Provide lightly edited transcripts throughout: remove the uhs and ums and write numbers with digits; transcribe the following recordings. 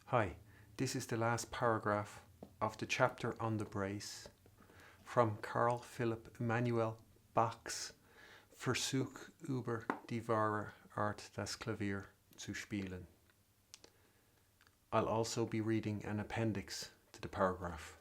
Hi, this is the last paragraph of the chapter on the brace from Carl Philipp Emanuel Bach's Versuch über die wahre Art das Klavier zu spielen. I'll also be reading an appendix to the paragraph.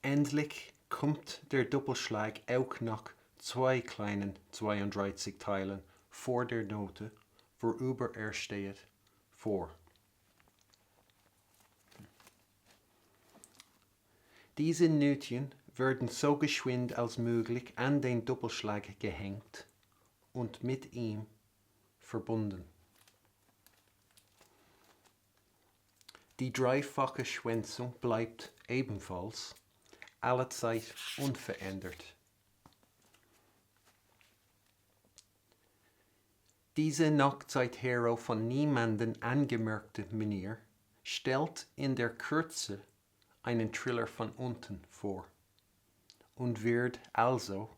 Endlich kommt der Doppelschlag auch nach zwei kleinen 32 Teilen vor der Note, worüber er steht, vor. Diese Nötchen werden so geschwind als möglich an den Doppelschlag gehängt und mit ihm verbunden. Die dreifache Schwänzung bleibt ebenfalls allezeit unverändert. Diese noch seither von niemandem angemerkte Manier stellt in der Kürze einen Triller von unten vor und wird also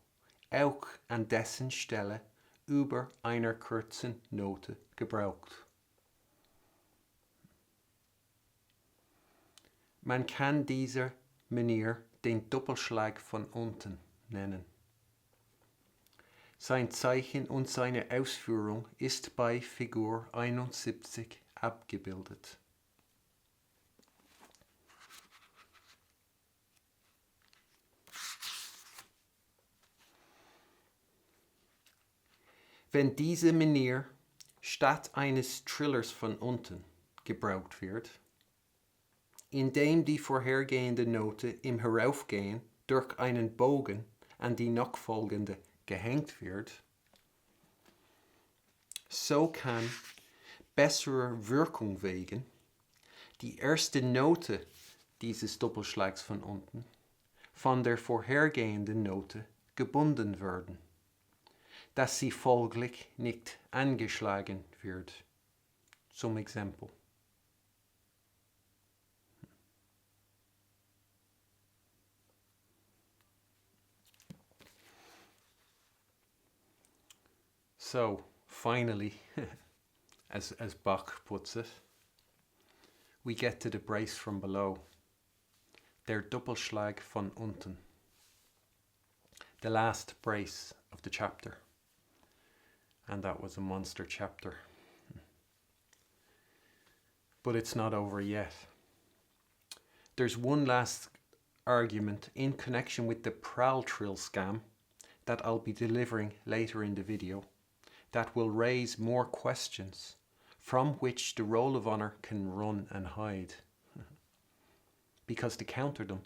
auch an dessen Stelle über einer kurzen Note gebraucht. Man kann diese Manier den Doppelschlag von unten nennen. Sein Zeichen und seine Ausführung ist bei Figur 71 abgebildet. Wenn diese Manier statt eines Trillers von unten gebraucht wird, indem die vorhergehende Note im Heraufgehen durch einen Bogen an die nachfolgende gehängt wird, so kann besserer Wirkung wegen die erste Note dieses Doppelschlags von unten von der vorhergehenden Note gebunden werden, dass sie folglich nicht angeschlagen wird. Zum Exempel. So, finally, as Bach puts it, we get to the brace from below, der Doppelschlag von unten, the last brace of the chapter, and that was a monster chapter. But it's not over yet. There's one last argument in connection with the Pralltrill scam that I'll be delivering later in the video, that will raise more questions from which the roll of honour can run and hide. Because to counter them,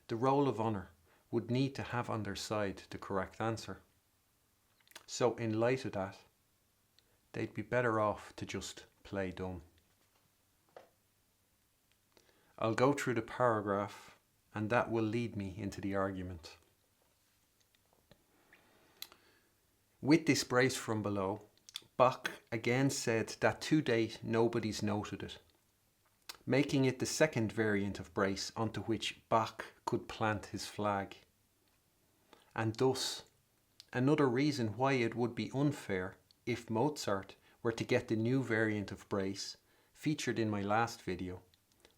the roll of honour would need to have on their side the correct answer. So in light of that, they'd be better off to just play dumb. I'll go through the paragraph and that will lead me into the argument. With this brace from below, Bach again said that to date nobody's noted it, making it the second variant of brace onto which Bach could plant his flag. And thus, another reason why it would be unfair if Mozart were to get the new variant of brace featured in my last video,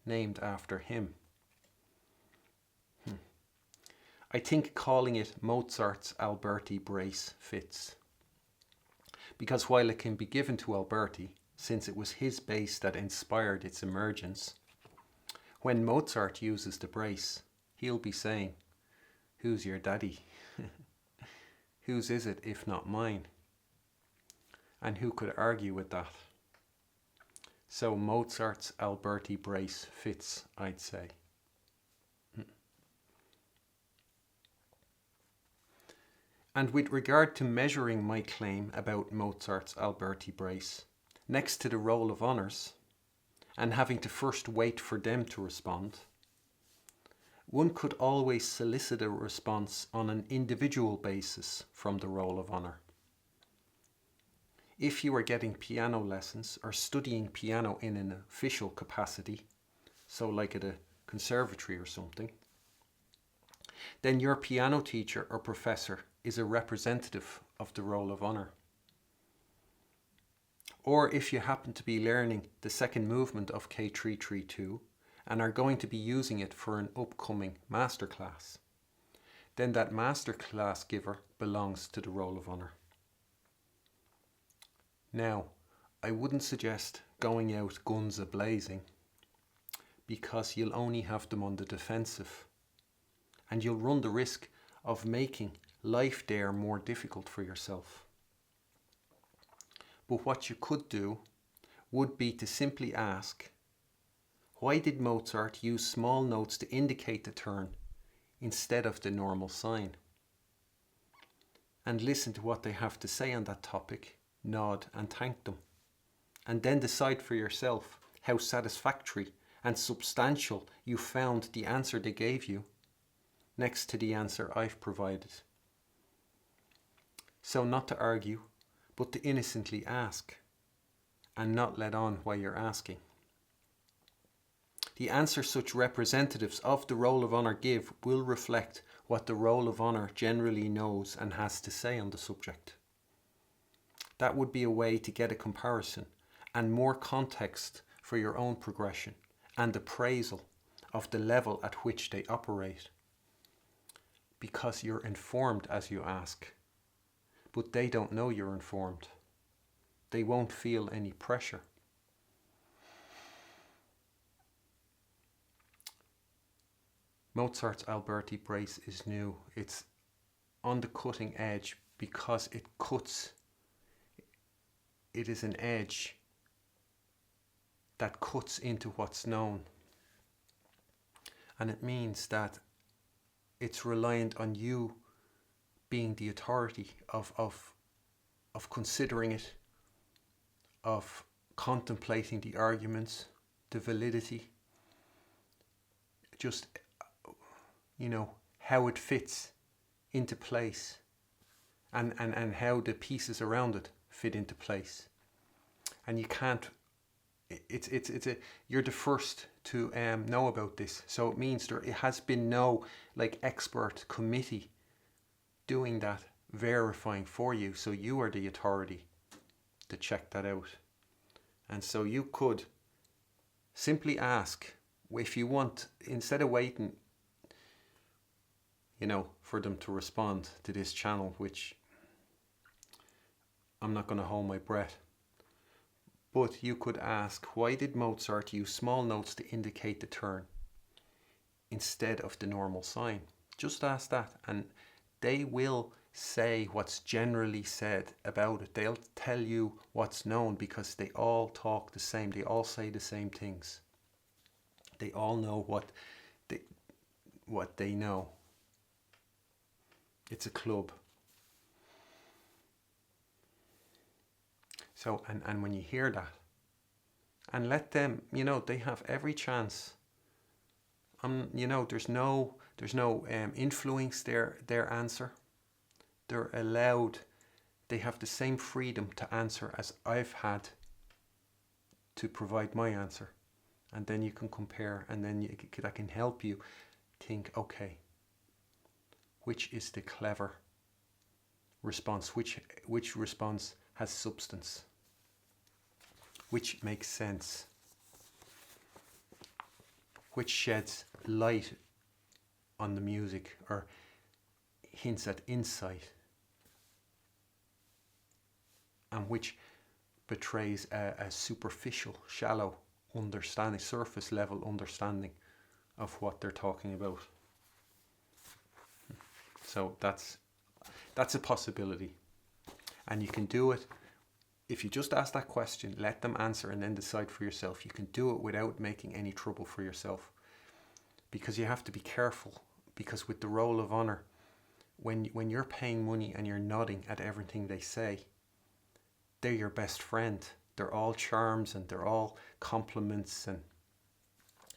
named after him. I think calling it Mozart's Alberti brace fits. Because while it can be given to Alberti, since it was his bass that inspired its emergence, when Mozart uses the brace, he'll be saying, "Who's your daddy? Whose is it if not mine?" And who could argue with that? So Mozart's Alberti brace fits, I'd say. And with regard to measuring my claim about Mozart's Alberti brace, next to the roll of honours, and having to first wait for them to respond, one could always solicit a response on an individual basis from the roll of honour. If you are getting piano lessons or studying piano in an official capacity, so like at a conservatory or something, then your piano teacher or professor is a representative of the roll of honour. Or if you happen to be learning the second movement of K332 and are going to be using it for an upcoming masterclass, then that masterclass giver belongs to the roll of honour. Now, I wouldn't suggest going out guns a-blazing, because you'll only have them on the defensive, and you'll run the risk of making life there more difficult for yourself. But what you could do would be to simply ask, why did Mozart use small notes to indicate the turn instead of the normal sign? And listen to what they have to say on that topic, nod and thank them. And then decide for yourself how satisfactory and substantial you found the answer they gave you, next to the answer I've provided. So not to argue, but to innocently ask, and not let on while you're asking. The answer such representatives of the roll of honour give will reflect what the roll of honour generally knows and has to say on the subject. That would be a way to get a comparison and more context for your own progression and appraisal of the level at which they operate. Because you're informed as you ask, but they don't know you're informed. They won't feel any pressure. Mozart's Alberti brace is new. It's on the cutting edge because it cuts. It is an edge that cuts into what's known. And it means that it's reliant on you being the authority of considering it, of contemplating the arguments, the validity, just, how it fits into place and how the pieces around it fit into place. And you can't, you're the first to know about this. So it means it has been no expert committee doing that, verifying for you. So you are the authority to check that out. And so you could simply ask, if you want, instead of waiting, for them to respond to this channel, which I'm not going to hold my breath. But you could ask, why did Mozart use small notes to indicate the turn instead of the normal sign? Just ask that, and they will say what's generally said about it. They'll tell you what's known because they all talk the same. They all say the same things. They all know what they know. It's a club. So, and when you hear that, and let them, they have every chance. There's no influence their answer. They're allowed, they have the same freedom to answer as I've had to provide my answer. And then you can compare, and then that can help you think, okay, which is the clever response? Which response has substance? Which makes sense? Which sheds light on the music or hints at insight? And which betrays a superficial, shallow understanding, surface level understanding of what they're talking about. So that's a possibility. And you can do it if you just ask that question, let them answer, and then decide for yourself. You can do it without making any trouble for yourself. Because you have to be careful. Because with the roll of honour, when you're paying money and you're nodding at everything they say, they're your best friend. They're all charms and they're all compliments, and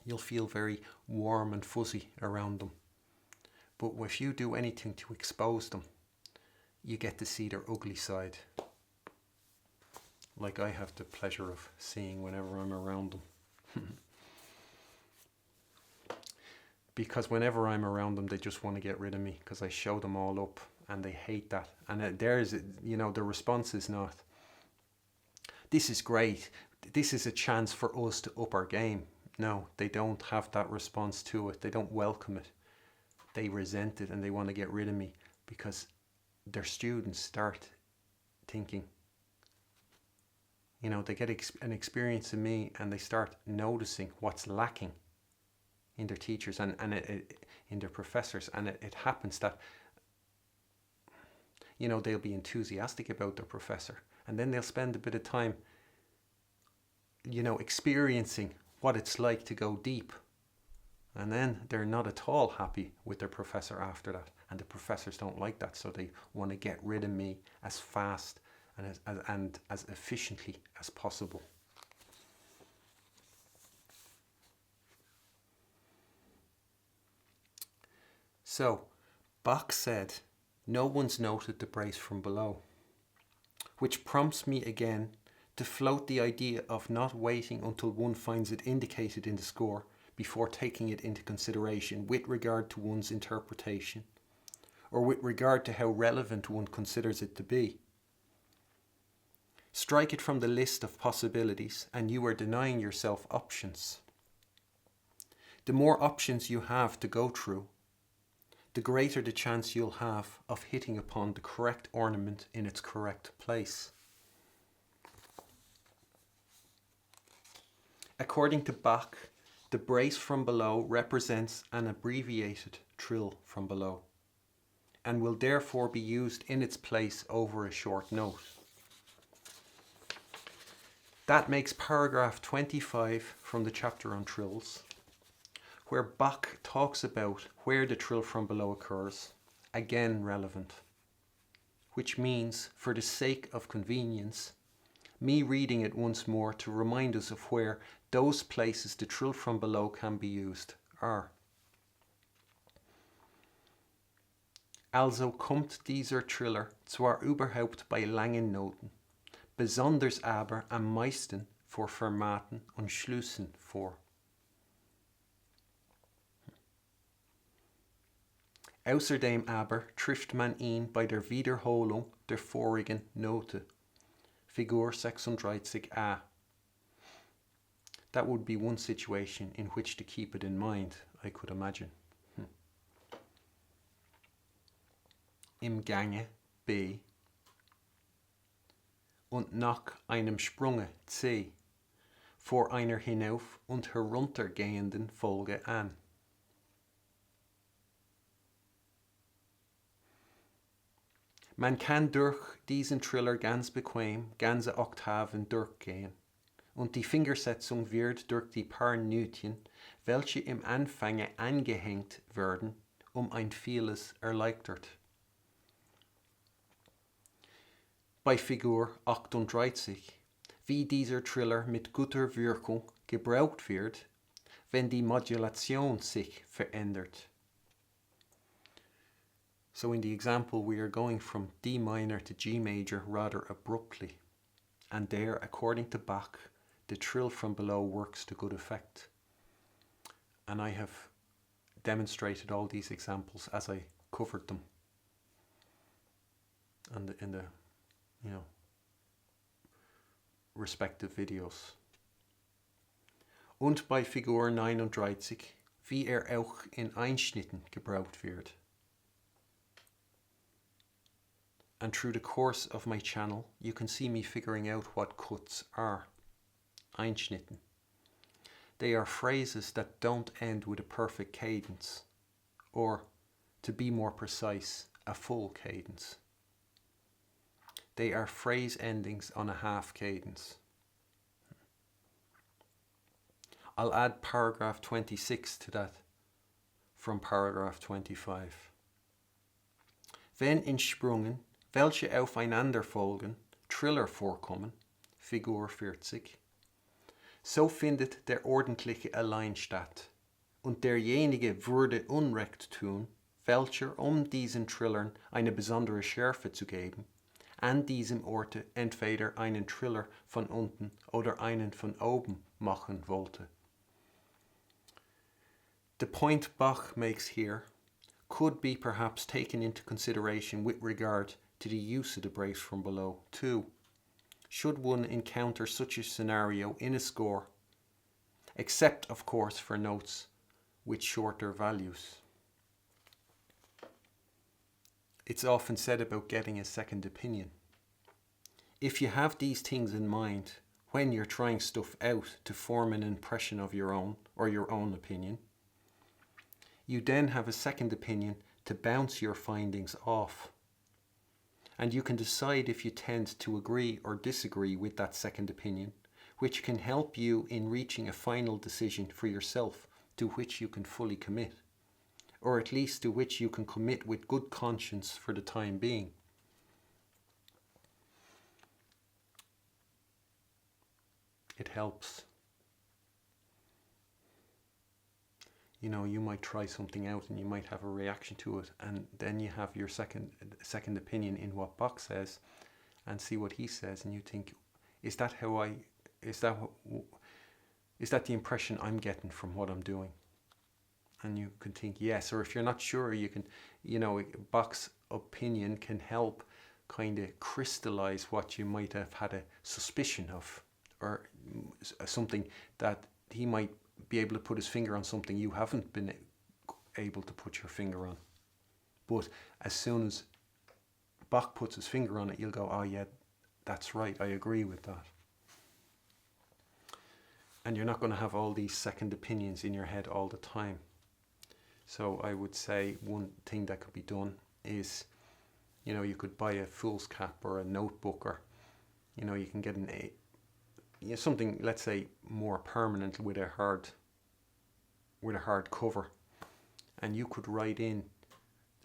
you'll feel very warm and fuzzy around them. But if you do anything to expose them, you get to see their ugly side. Like I have the pleasure of seeing whenever I'm around them. because whenever I'm around them, they just want to get rid of me because I show them all up and they hate that. And the response is not, this is great, this is a chance for us to up our game. No, they don't have that response to it. They don't welcome it. They resent it and they want to get rid of me because their students start thinking, they get an experience in me and they start noticing what's lacking in their teachers and in their professors. And it happens that, they'll be enthusiastic about their professor and then they'll spend a bit of time, experiencing what it's like to go deep. And then they're not at all happy with their professor after that. And the professors don't like that, so they want to get rid of me as fast and as efficiently as possible. So, Bach said, no one's noted the brace from below, which prompts me again to float the idea of not waiting until one finds it indicated in the score before taking it into consideration with regard to one's interpretation, or with regard to how relevant one considers it to be. Strike it from the list of possibilities and you are denying yourself options. The more options you have to go through, the greater the chance you'll have of hitting upon the correct ornament in its correct place. According to Bach, the brace from below represents an abbreviated trill from below and will therefore be used in its place over a short note. That makes paragraph 25 from the chapter on trills, where Bach talks about where the trill from below occurs, again relevant. Which means, for the sake of convenience, me reading it once more to remind us of where those places the trill from below can be used are. Also kommt dieser Triller zwar überhaupt bei langen Noten, besonders aber am meisten vor Fermaten und Schlüssen vor. Außerdem aber trifft man ihn bei der Wiederholung der vorigen Note, Figur 36a. That would be one situation in which to keep it in mind, I could imagine. Im Gange B und nach einem Sprunge C vor einer hinauf- und heruntergehenden Folge an. Man kann durch diesen Triller ganz bequem ganze Oktaven durchgehen und die Fingersetzung wird durch die paar Nötchen, welche im Anfange angehängt werden, ein vieles erleichtert. Bei Figur 38, wie dieser Triller mit guter Wirkung gebraucht wird, wenn die Modulation sich verändert. So in the example we are going from D minor to G major rather abruptly, and there, according to Bach, the trill from below works to good effect. And I have demonstrated all these examples as I covered them and in the respective videos. Und bei Figur 39, wie auch in Einschnitten gebraucht wird. And through the course of my channel, you can see me figuring out what cuts are. Einschnitten. They are phrases that don't end with a perfect cadence, or, to be more precise, a full cadence. They are phrase endings on a half cadence. I'll add paragraph 26 to that from paragraph 25. Wenn in Sprüngen, welche aufeinander folgen, Triller vorkommen, Figur 40, so findet der ordentliche Allein statt, und derjenige würde Unrecht tun, welcher, diesen Trillern eine besondere Schärfe zu geben, an diesem Orte entweder einen Triller von unten oder einen von oben machen wollte. The point Bach makes here could be perhaps taken into consideration with regard to the use of the brace from below too, should one encounter such a scenario in a score, except of course for notes with shorter values. It's often said about getting a second opinion. If you have these things in mind when you're trying stuff out to form an impression of your own or your own opinion, you then have a second opinion to bounce your findings off. And you can decide if you tend to agree or disagree with that second opinion, which can help you in reaching a final decision for yourself to which you can fully commit, or at least to which you can commit with good conscience for the time being. It helps. You know, you might try something out and you might have a reaction to it, and then you have your second opinion in what Bach says and see what he says, and you think, is that the impression I'm getting from what I'm doing? And you can think yes, or if you're not sure, you can, Bach's opinion can help kind of crystallize what you might have had a suspicion of, or something that he might be able to put his finger on something you haven't been able to put your finger on. But as soon as Bach puts his finger on it, you'll go, oh yeah, that's right, I agree with that. And you're not going to have all these second opinions in your head all the time. So I would say one thing that could be done is, you could buy a fool's cap or a notebook, or, you can get something, let's say, more permanent with a hard cover, and you could write in,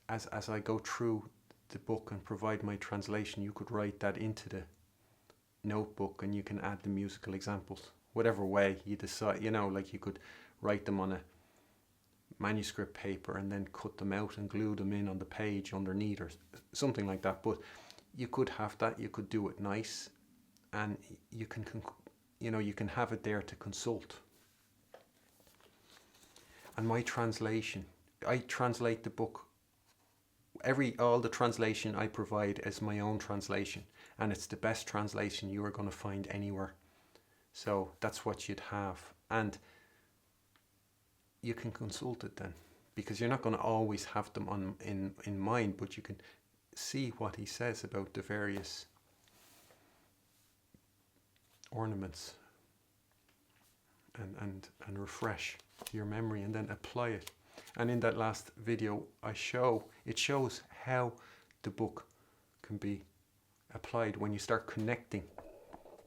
as I go through the book and provide my translation, you could write that into the notebook, and you can add the musical examples whatever way you decide. Like you could write them on a manuscript paper and then cut them out and glue them in on the page underneath, or something like that. But you could have that, you could do it nice, and you can have it there to consult. And my translation, I translate the book, all the translation I provide is my own translation, and it's the best translation you are going to find anywhere. So that's what you'd have, and you can consult it then, because you're not going to always have them in mind, but you can see what he says about the various ornaments, and refresh your memory, and then apply it. And in that last video it shows how the book can be applied when you start connecting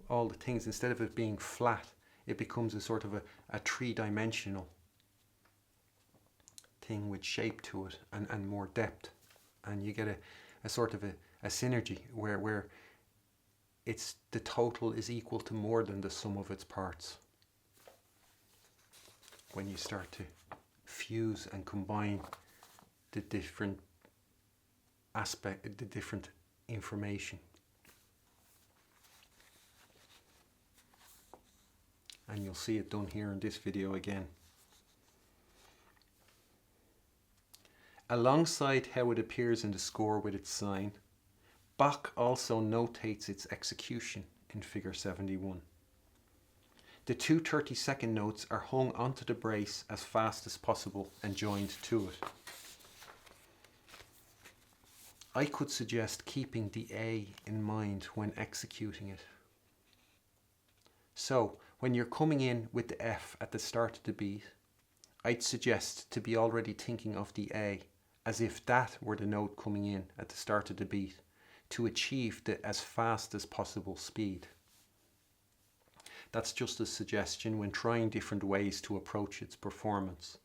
all the things. Instead of it being flat, it becomes a sort of a three-dimensional thing with shape to it, and more depth, and you get a sort of a synergy where the total is equal to more than the sum of its parts. When you start to fuse and combine the different the different information. And you'll see it done here in this video again. Alongside how it appears in the score with its sign, Bach also notates its execution in figure 71. The two 30-second notes are hung onto the brace as fast as possible and joined to it. I could suggest keeping the A in mind when executing it. So, when you're coming in with the F at the start of the beat, I'd suggest to be already thinking of the A as if that were the note coming in at the start of the beat, to achieve the as fast as possible speed. That's just a suggestion when trying different ways to approach its performance.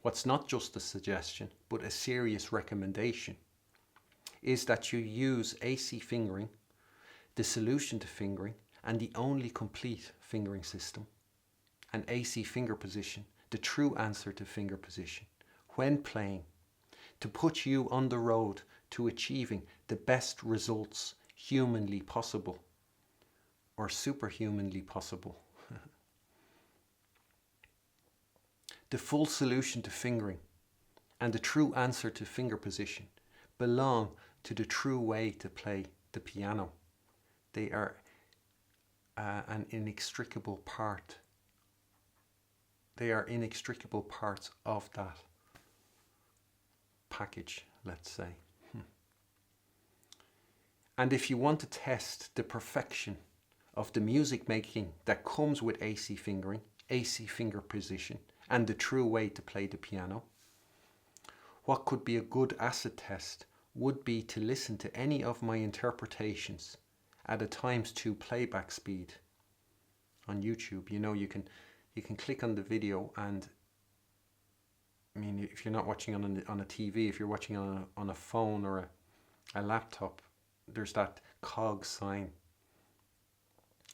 what's not just a suggestion, but a serious recommendation, is that you use AC fingering, the solution to fingering, and the only complete fingering system, and AC finger position, the true answer to finger position, when playing, to put you on the road to achieving the best results humanly possible, or superhumanly possible. The full solution to fingering and the true answer to finger position belong to the true way to play the piano. They are an inextricable part. They are inextricable parts of that package, let's say. And if you want to test the perfection of the music making that comes with AC fingering, AC finger position, and the true way to play the piano, what could be a good acid test would be to listen to any of my interpretations at a ×2 playback speed on YouTube. You know, you can click on the video, and I mean, if you're not watching on a TV, if you're watching on a phone or a laptop, there's that cog sign,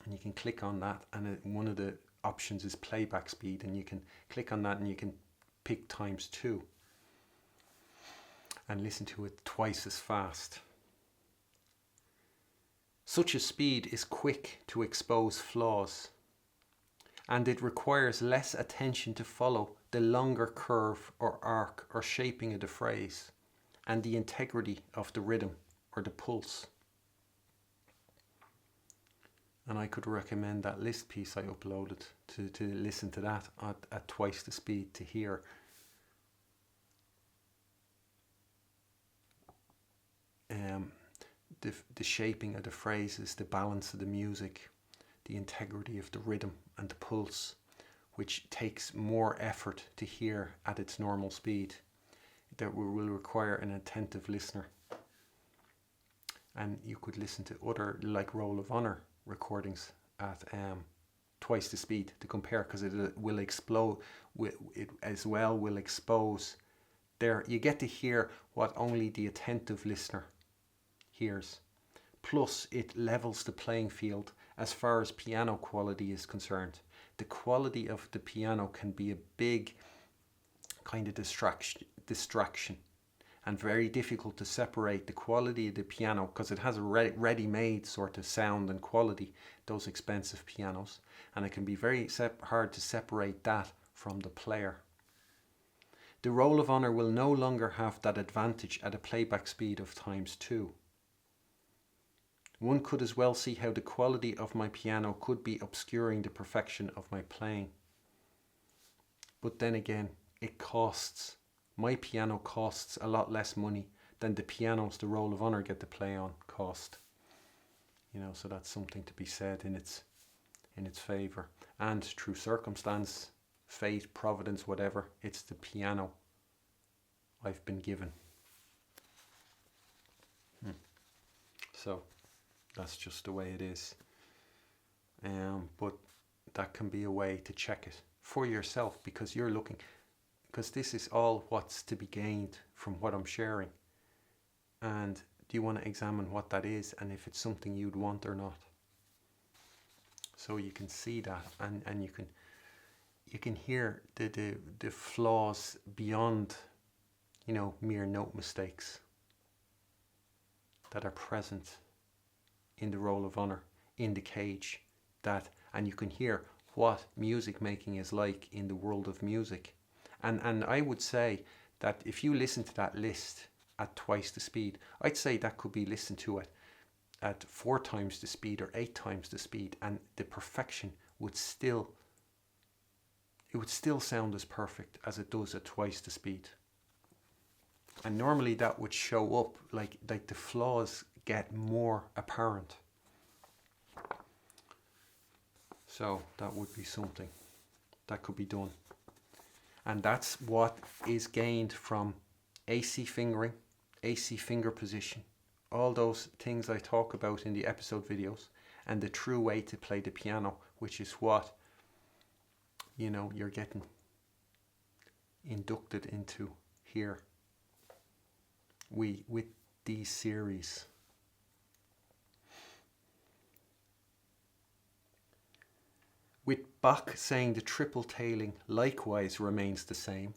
and you can click on that, and one of the options is playback speed, and you can click on that and you can pick ×2 and listen to it twice as fast. Such a speed is quick to expose flaws, and it requires less attention to follow the longer curve or arc or shaping of the phrase and the integrity of the rhythm or the pulse. And I could recommend that list piece I uploaded to listen to that at twice the speed to hear the shaping of the phrases, the balance of the music, the integrity of the rhythm and the pulse, which takes more effort to hear at its normal speed, that will require an attentive listener. And you could listen to other, like Roll of Honor recordings at twice the speed to compare, because it will explode. It as well will expose there. You get to hear what only the attentive listener hears. Plus, it levels the playing field as far as piano quality is concerned. The quality of the piano can be a big kind of distraction, and very difficult to separate the quality of the piano, because it has a ready-made sort of sound and quality, those expensive pianos, and it can be very hard to separate that from the player. The Roll of Honor will no longer have that advantage at a playback speed of ×2. One could as well see how the quality of my piano could be obscuring the perfection of my playing. But then again, it costs. My piano costs a lot less money than the pianos the Roll of Honor get to play on cost. You know, so that's something to be said in its favour. And through circumstance, fate, providence, whatever, it's the piano I've been given. So that's just the way it is. But that can be a way to check it for yourself, because you're looking, because this is all what's to be gained from what I'm sharing. And do you want to examine what that is, and if it's something you'd want or not? So you can see that, and you can hear the flaws beyond, you know, mere note mistakes that are present in the Roll of Honor, in the cage, and you can hear what music making is like in the world of music. And I would say that if you listen to that list at twice the speed, I'd say that could be listened to at 4 times the speed or 8 times the speed, and the perfection would still sound as perfect as it does at twice the speed. And normally that would show up, like the flaws get more apparent. So that would be something that could be done. And that's what is gained from AC fingering, AC finger position, all those things I talk about in the episode videos, and the true way to play the piano, which is what, you know, you're getting inducted into here with these series. With Bach saying the triple tailing likewise remains the same,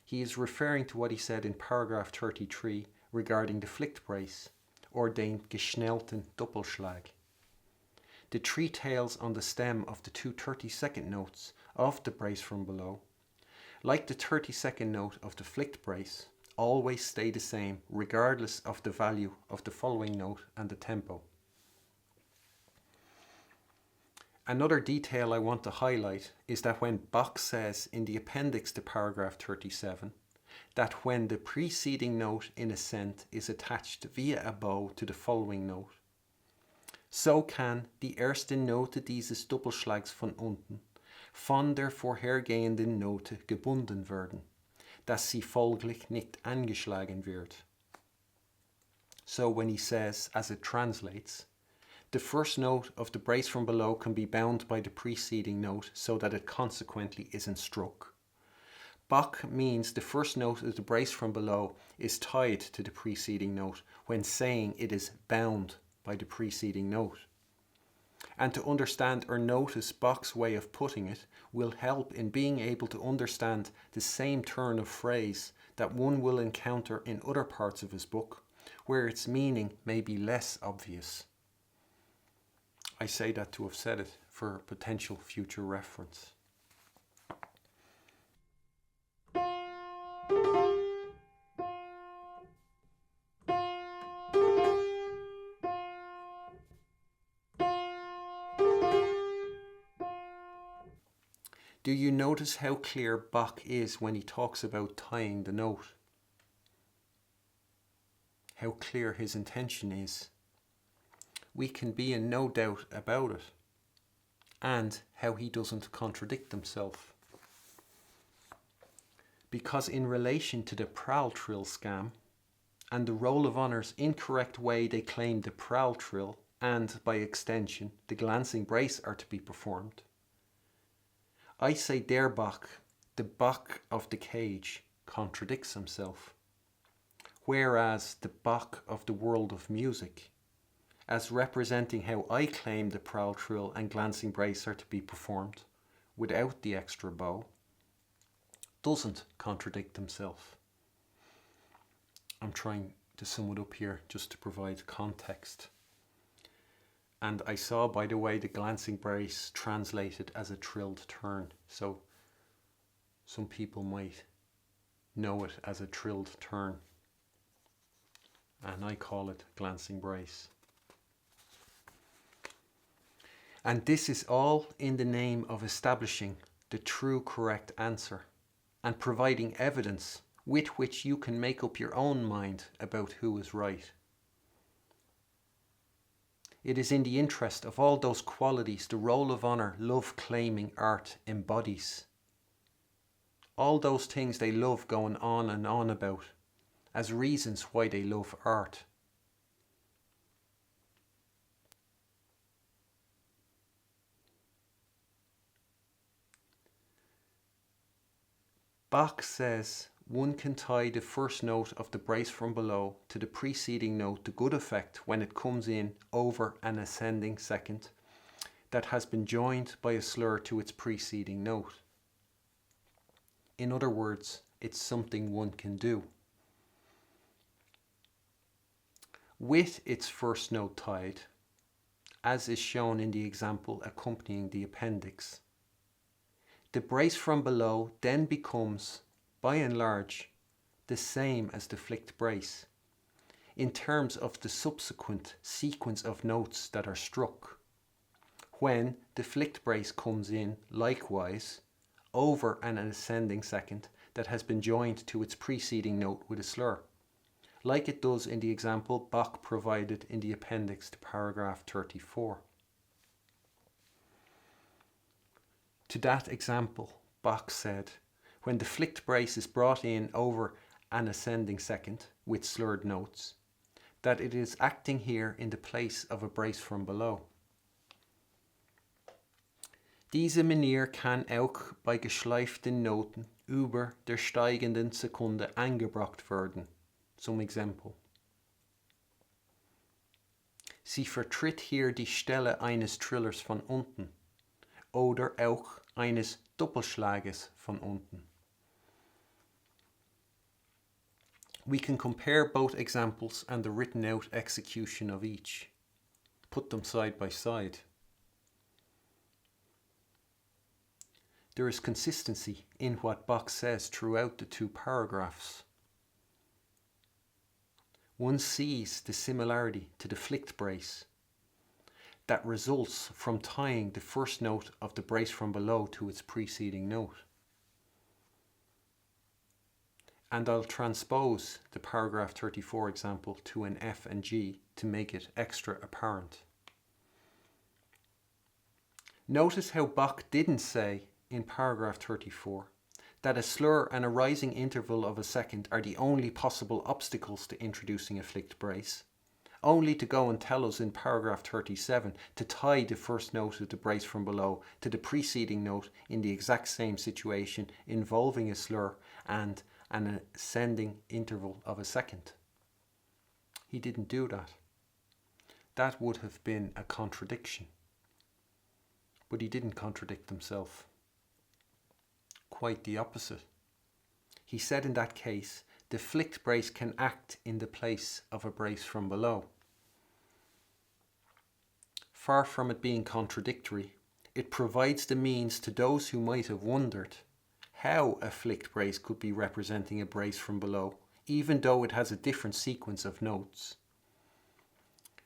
he is referring to what he said in paragraph 33 regarding the Pflichtbrace, or den geschnellten Doppelschlag. The three tails on the stem of the two 32nd notes of the brace from below, like the 32nd note of the Pflichtbrace, always stay the same regardless of the value of the following note and the tempo. Another detail I want to highlight is that when Bach says in the appendix to paragraph 37 that when the preceding note in ascent is attached via a bow to the following note, so kann die erste Note dieses Doppelschlags von unten von der vorhergehenden Note gebunden werden, dass sie folglich nicht angeschlagen wird. So when he says, as it translates, the first note of the brace from below can be bound by the preceding note so that it consequently isn't struck. Bach means the first note of the brace from below is tied to the preceding note when saying it is bound by the preceding note. And to understand or notice Bach's way of putting it will help in being able to understand the same turn of phrase that one will encounter in other parts of his book, where its meaning may be less obvious. I say that to have said it for potential future reference. Do you notice how clear Bach is when he talks about tying the note? How clear his intention is. We can be in no doubt about it, and how he doesn't contradict himself. Because in relation to the Prahl trill scam, and the roll of honour's incorrect way they claim the Prahl trill, and by extension the glancing brace are to be performed, I say der Bach, the Bach of the cage, contradicts himself, whereas the Bach of the world of music, as representing how I claim the Prahl trill and glancing brace are to be performed without the extra bow, doesn't contradict himself. I'm trying to sum it up here just to provide context. And I saw, by the way, the glancing brace translated as a trilled turn, so some people might know it as a trilled turn, and I call it glancing brace. And this is all in the name of establishing the true correct answer and providing evidence with which you can make up your own mind about who is right. It is in the interest of all those qualities the roll of honour love-claiming art embodies. All those things they love going on and on about as reasons why they love art. Bach says one can tie the first note of the brace from below to the preceding note to good effect when it comes in over an ascending second that has been joined by a slur to its preceding note. In other words, it's something one can do. With its first note tied, as is shown in the example accompanying the appendix, the brace from below then becomes, by and large, the same as the flicked brace, in terms of the subsequent sequence of notes that are struck, when the flicked brace comes in, likewise, over an ascending second that has been joined to its preceding note with a slur, like it does in the example Bach provided in the appendix to paragraph 34. To that example, Bach said, when the flicked brace is brought in over an ascending second with slurred notes, that it is acting here in the place of a brace from below. Diese Manier kann auch bei geschleiften Noten über der steigenden Sekunde angebracht werden. Zum Exempel. Sie vertritt hier die Stelle eines Trillers von unten oder auch eines Doppelschlages von unten. We can compare both examples and the written out execution of each. Put them side by side. There is consistency in what Bach says throughout the two paragraphs. One sees the similarity to the flicked brace that results from tying the first note of the brace from below to its preceding note. And I'll transpose the paragraph 34 example to an F and G to make it extra apparent. Notice how Bach didn't say in paragraph 34 that a slur and a rising interval of a second are the only possible obstacles to introducing a flicked brace, only to go and tell us in paragraph 37 to tie the first note of the brace from below to the preceding note in the exact same situation involving a slur and an ascending interval of a second. He didn't do that. That would have been a contradiction. But he didn't contradict himself. Quite the opposite. He said in that case, the flicked brace can act in the place of a brace from below. Far from it being contradictory, it provides the means to those who might have wondered how a flicked brace could be representing a brace from below, even though it has a different sequence of notes.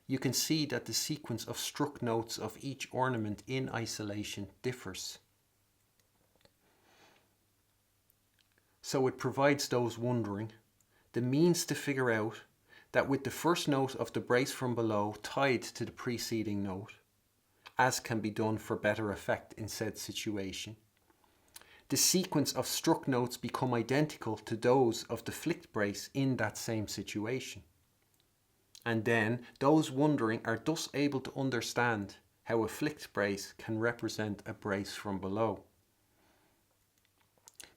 You can see that the sequence of struck notes of each ornament in isolation differs. So it provides those wondering the means to figure out that with the first note of the brace from below tied to the preceding note, as can be done for better effect in said situation, the sequence of struck notes become identical to those of the flicked brace in that same situation. And then those wondering are thus able to understand how a flicked brace can represent a brace from below.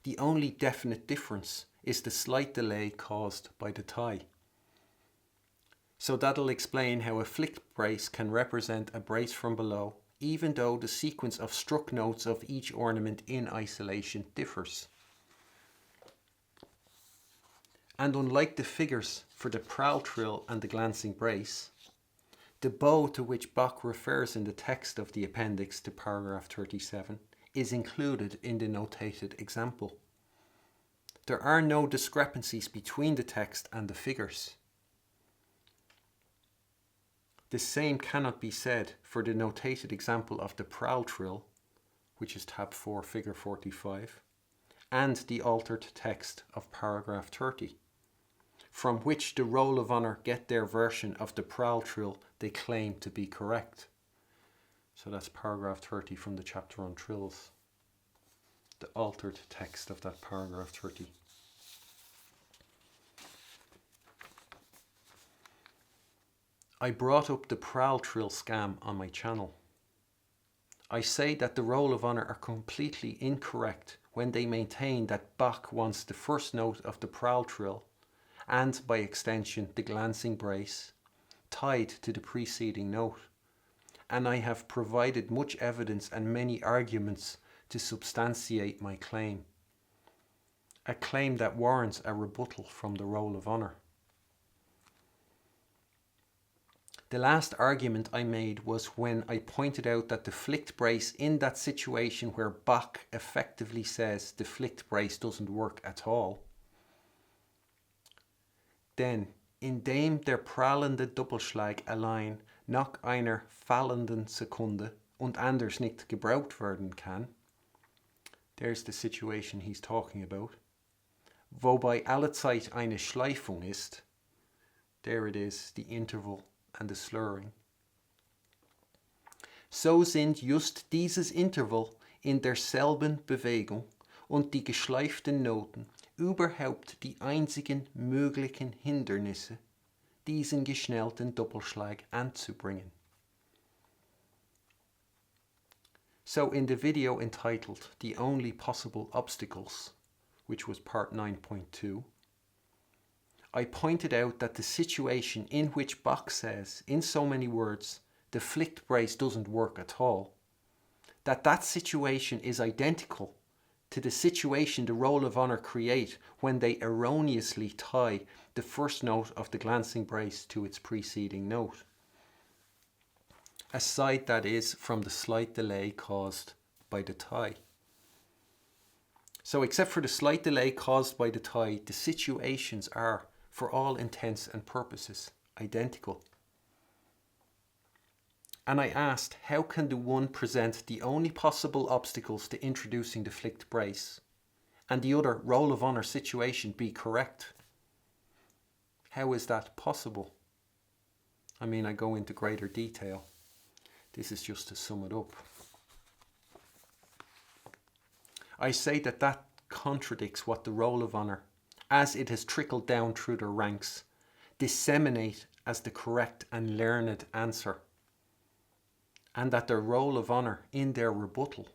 The only definite difference is the slight delay caused by the tie. So that'll explain how a flicked brace can represent a brace from below, even though the sequence of struck notes of each ornament in isolation differs. And unlike the figures for the prowl trill and the glancing brace, the bow to which Bach refers in the text of the appendix to paragraph 37 is included in the notated example. There are no discrepancies between the text and the figures. The same cannot be said for the notated example of the prowl trill, which is tab 4, figure 45, and the altered text of paragraph 30, from which the Roll of Honour get their version of the prowl trill they claim to be correct. So that's paragraph 30 from the chapter on trills. The altered text of that paragraph 30. I brought up the prowl trill scam on my channel. I say that the Roll of Honour are completely incorrect when they maintain that Bach wants the first note of the prowl trill, and by extension the glancing brace, tied to the preceding note, and I have provided much evidence and many arguments to substantiate my claim. A claim that warrants a rebuttal from the Roll of Honour. The last argument I made was when I pointed out that the flicked brace in that situation where Bach effectively says the flicked brace doesn't work at all. Then, indem der prallende Doppelschlag allein nach einer fallenden Sekunde und anders nicht gebraucht werden kann. There's the situation he's talking about. Wobei allezeit eine Schleifung ist. There it is, the interval and the slurring. So sind just dieses Interval in derselben Bewegung und die geschleiften Noten überhaupt die einzigen möglichen Hindernisse, diesen geschnellten Doppelschlag anzubringen. So in the video entitled The Only Possible Obstacles, which was part 9.2, I pointed out that the situation in which Bach says, in so many words, the flicked brace doesn't work at all, that situation is identical to the situation the roll of honour create when they erroneously tie the first note of the glancing brace to its preceding note. Aside, that is, from the slight delay caused by the tie. So except for the slight delay caused by the tie, the situations are, for all intents and purposes, identical. And I asked, how can the one present the only possible obstacles to introducing the flicked brace, and the other roll of honour situation be correct? How is that possible? I mean, I go into greater detail. This is just to sum it up. I say that contradicts what the roll of honour, as it has trickled down through their ranks, disseminate as the correct and learned answer, and that their roll of honour, in their rebuttal,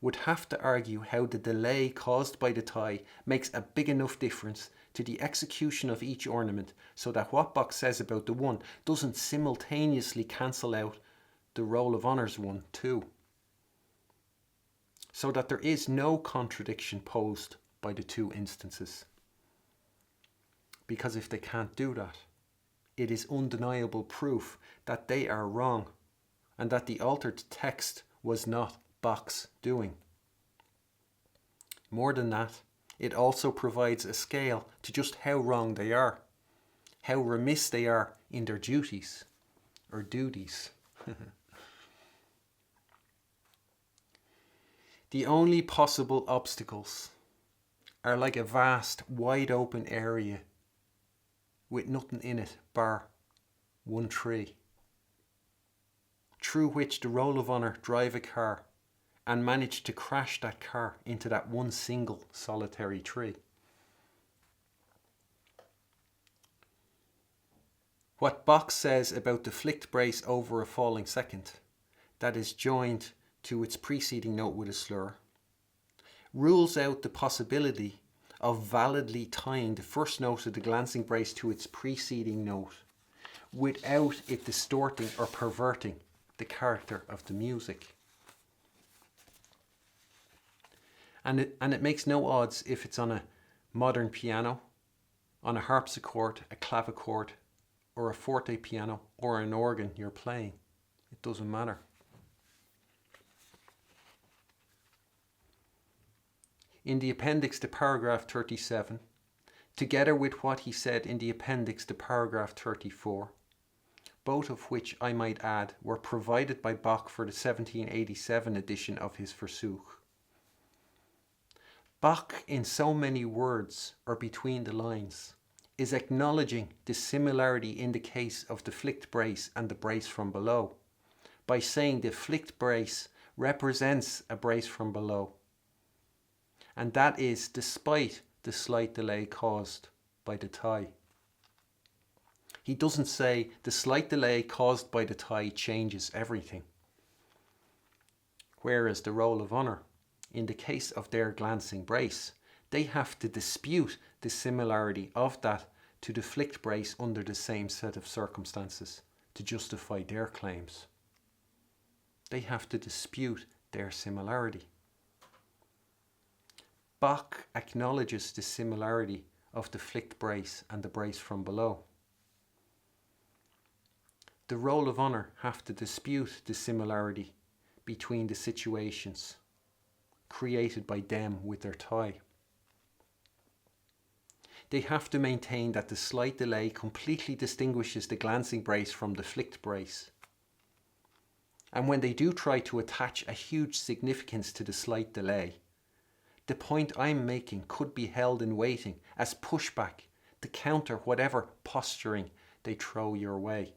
would have to argue how the delay caused by the tie makes a big enough difference to the execution of each ornament, so that what Bach says about the one doesn't simultaneously cancel out the roll of honour's one too. So that there is no contradiction posed by the two instances. Because if they can't do that, it is undeniable proof that they are wrong, and that the altered text was not Bach's doing. More than that, it also provides a scale to just how wrong they are, how remiss they are in their duties, or duties. The only possible obstacles are like a vast, wide open area with nothing in it bar one tree, through which the roll of honour drive a car and manage to crash that car into that one single solitary tree. What Bach says about the flicked brace over a falling second, that is joined to its preceding note with a slur, rules out the possibility of validly tying the first note of the glancing brace to its preceding note without it distorting or perverting the character of the music. And it makes no odds if it's on a modern piano, on a harpsichord, a clavichord, or a forte piano, or an organ you're playing. It doesn't matter. In the appendix to paragraph 37, together with what he said in the appendix to paragraph 34, both of which, I might add, were provided by Bach for the 1787 edition of his Versuch. Bach, in so many words, or between the lines, is acknowledging the similarity in the case of the flicked brace and the brace from below, by saying the flicked brace represents a brace from below. And that is despite the slight delay caused by the tie. He doesn't say the slight delay caused by the tie changes everything. Whereas the roll of honour, in the case of their glancing brace, they have to dispute the similarity of that to the flicked brace under the same set of circumstances to justify their claims. They have to dispute their similarity. Bach acknowledges the similarity of the flicked brace and the brace from below. The roll of honour have to dispute the similarity between the situations created by them with their tie. They have to maintain that the slight delay completely distinguishes the glancing brace from the flicked brace. And when they do try to attach a huge significance to the slight delay, the point I'm making could be held in waiting as pushback to counter whatever posturing they throw your way.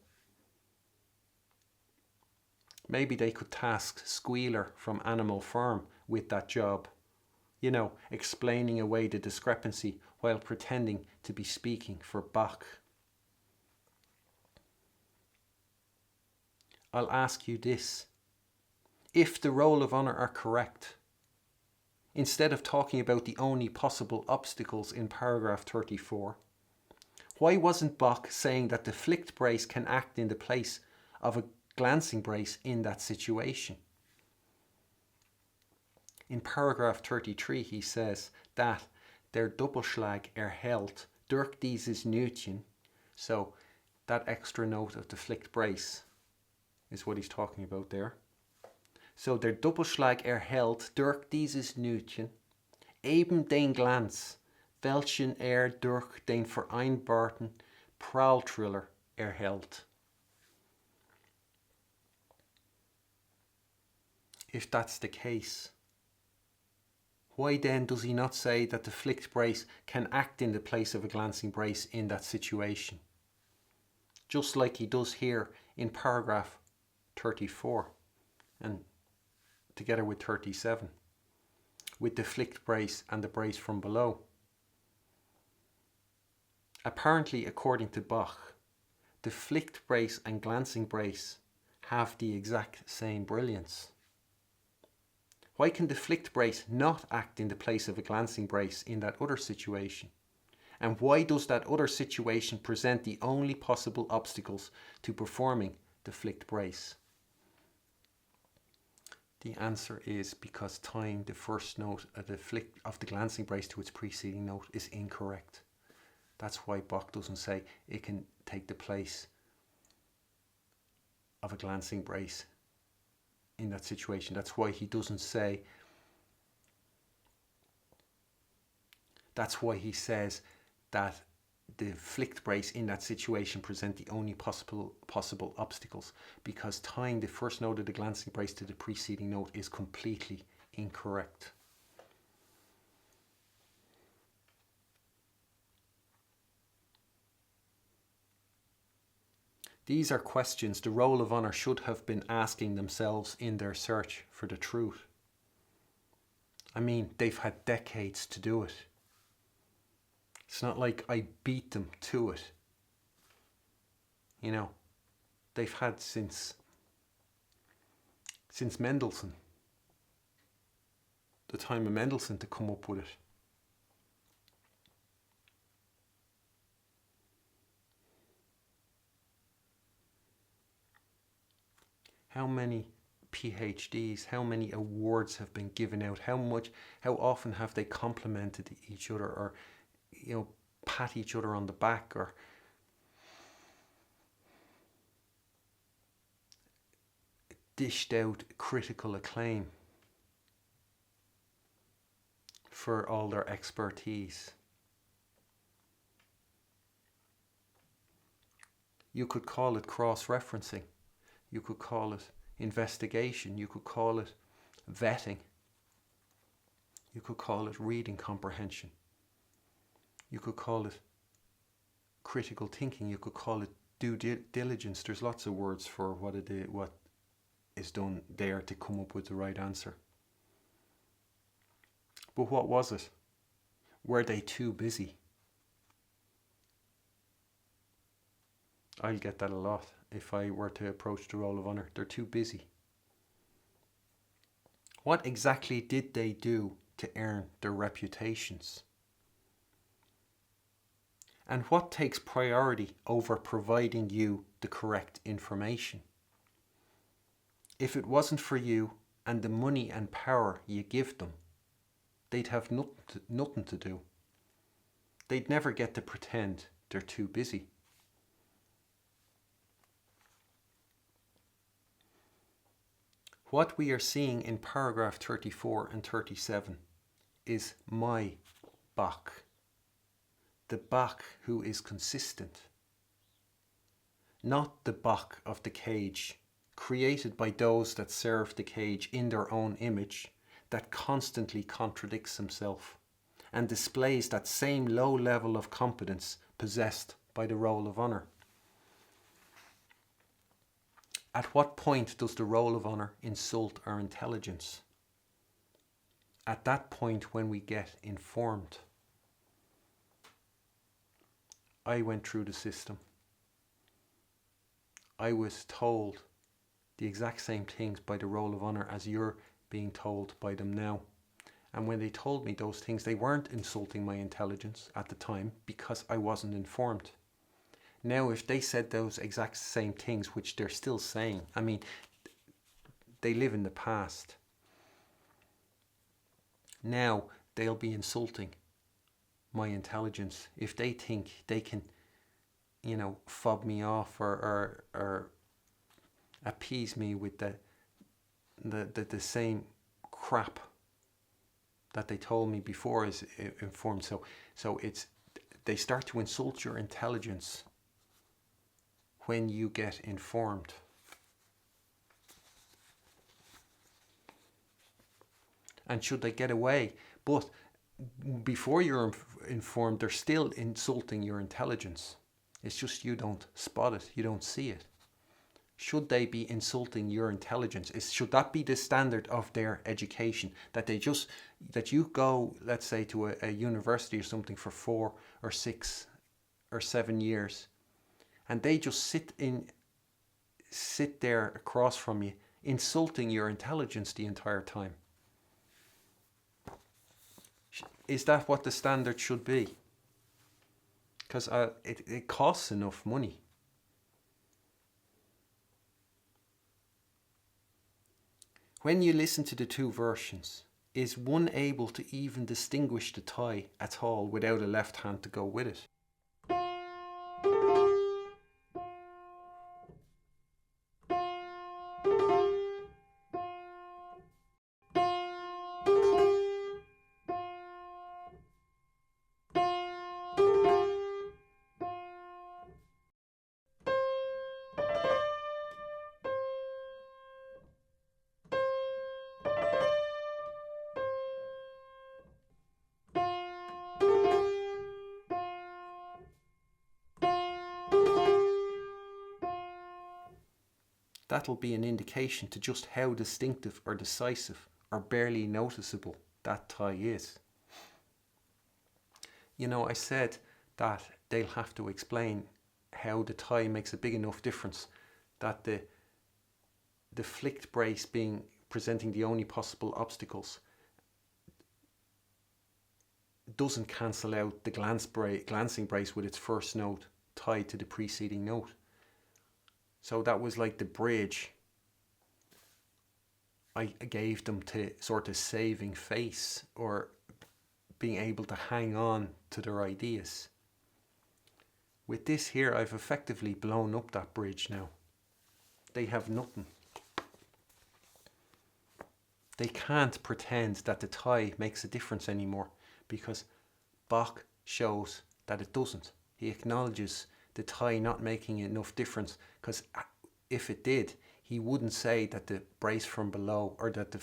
Maybe they could task Squealer from Animal Farm with that job. You know, explaining away the discrepancy while pretending to be speaking for Bach. I'll ask you this. If the roll of honour are correct, instead of talking about the only possible obstacles in paragraph 34? Why wasn't Bach saying that the flicked brace can act in the place of a glancing brace in that situation? In paragraph 33 he says that der Doppelschlag erhält durch dieses Nötchen. So that extra note of the flicked brace is what he's talking about there. So der Doppelschlag erhält durch dieses Nötchen eben den Glanz, welchen durch den vereinbarten Pralltriller erhält. If that's the case, why then does he not say that the flicked brace can act in the place of a glancing brace in that situation? Just like he does here in paragraph 34 and together with 37, with the flicked brace and the brace from below. Apparently, according to Bach, the flicked brace and glancing brace have the exact same brilliance. Why can the flicked brace not act in the place of a glancing brace in that other situation? And why does that other situation present the only possible obstacles to performing the flicked brace? The answer is because tying the first note of the glancing brace to its preceding note is incorrect. That's why Bach doesn't say it can take the place of a glancing brace in that situation. That's why he doesn't say, that's why he says that the flicked brace in that situation present the only possible obstacles, because tying the first note of the glancing brace to the preceding note is completely incorrect. These are questions the roll of honour should have been asking themselves in their search for the truth. I mean, they've had decades to do it. It's not like I beat them to it. You know, they've had since Mendelssohn, the time of Mendelssohn, to come up with it. How many PhDs, how many awards have been given out? How often have they complimented each other, or pat each other on the back, or dished out critical acclaim for all their expertise? You could call it cross-referencing. You could call it investigation. You could call it vetting. You could call it reading comprehension. You could call it critical thinking. You could call it due diligence. There's lots of words for what is done there to come up with the right answer. But what was it? Were they too busy? I'll get that a lot if I were to approach the roll of honour. They're too busy. What exactly did they do to earn their reputations? And what takes priority over providing you the correct information? If it wasn't for you and the money and power you give them, they'd have nothing to do. They'd never get to pretend they're too busy. What we are seeing in paragraph 34 and 37 is my Bach, the Bach who is consistent, not the Bach of the cage, created by those that serve the cage in their own image, that constantly contradicts himself and displays that same low level of competence possessed by the roll of honour. At what point does the roll of honour insult our intelligence? At that point when we get informed. I went through the system. I was told the exact same things by the roll of honour as you're being told by them now. And when they told me those things, they weren't insulting my intelligence at the time because I wasn't informed. Now, if they said those exact same things, which they're still saying, I mean, they live in the past. Now, they'll be insulting my intelligence if they think they can, fob me off or appease me with the same crap that they told me before is informed. So they start to insult your intelligence when you get informed. And should they get away? But before you're informed, they're still insulting your intelligence. It's just you don't spot it, you don't see it. Should they be insulting your intelligence? Should that be the standard of their education? That you go, let's say, to a university or something for 4 or 6 or 7 years, and they just sit there across from you, insulting your intelligence the entire time. Is that what the standard should be? Because it costs enough money. When you listen to the two versions, is one able to even distinguish the tie at all without a left hand to go with it? That'll be an indication to just how distinctive or decisive or barely noticeable that tie is. I said that they'll have to explain how the tie makes a big enough difference that the flicked brace presenting the only possible obstacles doesn't cancel out the glancing brace with its first note tied to the preceding note. So that was like the bridge I gave them to sort of saving face or being able to hang on to their ideas. With this here, I've effectively blown up that bridge now. They have nothing. They can't pretend that the tie makes a difference anymore because Bach shows that it doesn't. He acknowledges the tie not making enough difference, because if it did, he wouldn't say that the brace from below or that the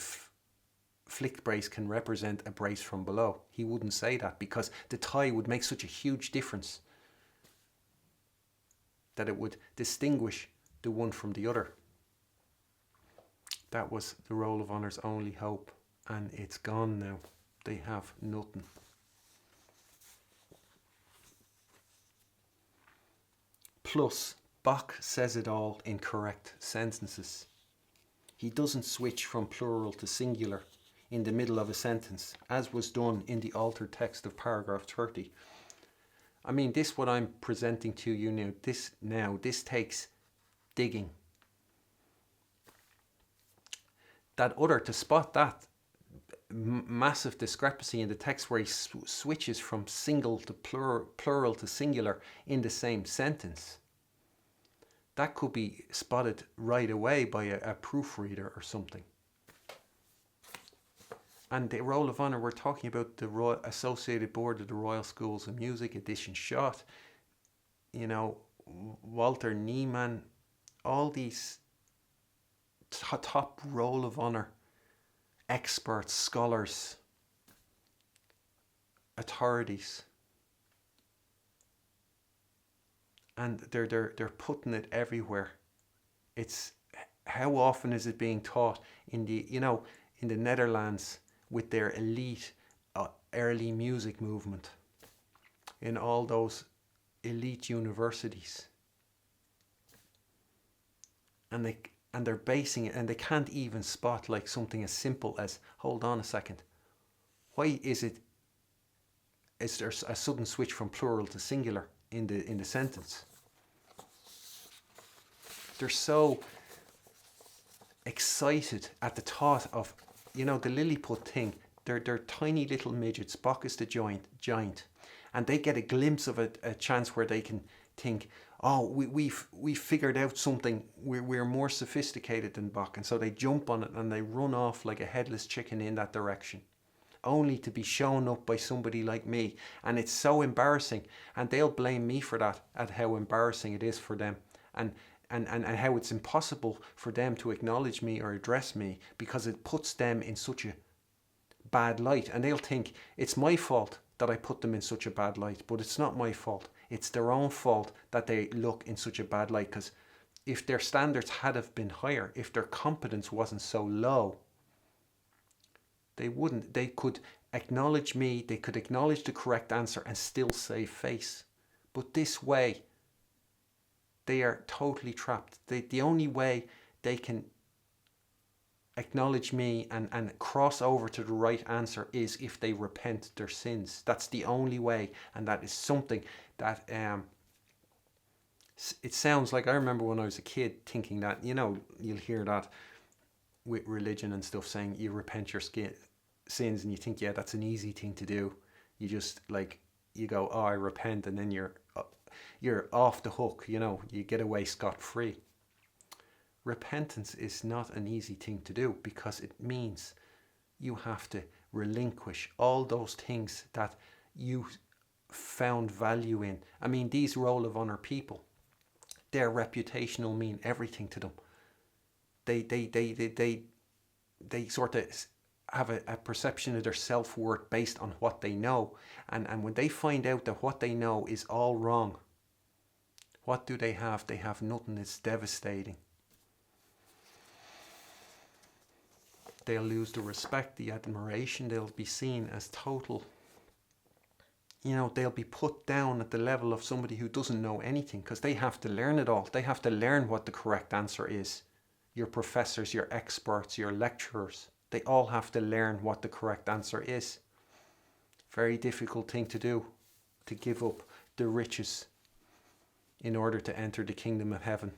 flicked brace can represent a brace from below. He wouldn't say that because the tie would make such a huge difference that it would distinguish the one from the other. That was the Roll of Honour's only hope, and it's gone now. They have nothing. Plus, Bach says it all in correct sentences. He doesn't switch from plural to singular in the middle of a sentence, as was done in the altered text of paragraph 30. I mean, this what I'm presenting to you now, this takes digging. To spot that massive discrepancy in the text where he switches from single to plural to singular in the same sentence, that could be spotted right away by a proofreader or something. And the Roll of Honour, we're talking about the Associated Board of the Royal Schools of Music, edition Schott, Walter Niemann, all these top Roll of Honour experts, scholars, authorities, and they're putting it everywhere. It's how often is it being taught in the Netherlands with their elite early music movement, in all those elite universities, and they're basing it, and they can't even spot like something as simple as, hold on a second, Why is there a sudden switch from plural to singular in the sentence? They're so excited at the thought of, the Lilliput thing. They're tiny little midgets. Bach is the giant, and they get a glimpse of a chance where they can think, oh, we've figured out something. We're more sophisticated than Bach, and so they jump on it and they run off like a headless chicken in that direction, only to be shown up by somebody like me. And it's so embarrassing, and they'll blame me for that, at how embarrassing it is for them, and how it's impossible for them to acknowledge me or address me, because it puts them in such a bad light. And they'll think it's my fault that I put them in such a bad light, but it's not my fault. It's their own fault that they look in such a bad light, because if their standards had have been higher, if their competence wasn't so low, they could acknowledge me, they could acknowledge the correct answer and still save face. But this way, they are totally trapped. The only way they can acknowledge me and cross over to the right answer is if they repent their sins. That's the only way, and that is something that it sounds like, I remember when I was a kid thinking that, you'll hear that with religion and stuff, saying you repent your sins, and you think, yeah, that's an easy thing to do. You just you go, oh, I repent, and then you're off the hook, you get away scot-free. Repentance is not an easy thing to do, because it means you have to relinquish all those things that you found value in. I mean, these roll of honor people, their reputation will mean everything to them. They sort of have a perception of their self-worth based on what they know. And when they find out that what they know is all wrong, what do they have? They have nothing. It's devastating. They'll lose the respect, the admiration. They'll be seen as total. They'll be put down at the level of somebody who doesn't know anything, because they have to learn it all. They have to learn what the correct answer is. Your professors, your experts, your lecturers, they all have to learn what the correct answer is. Very difficult thing to do, to give up the riches in order to enter the kingdom of heaven.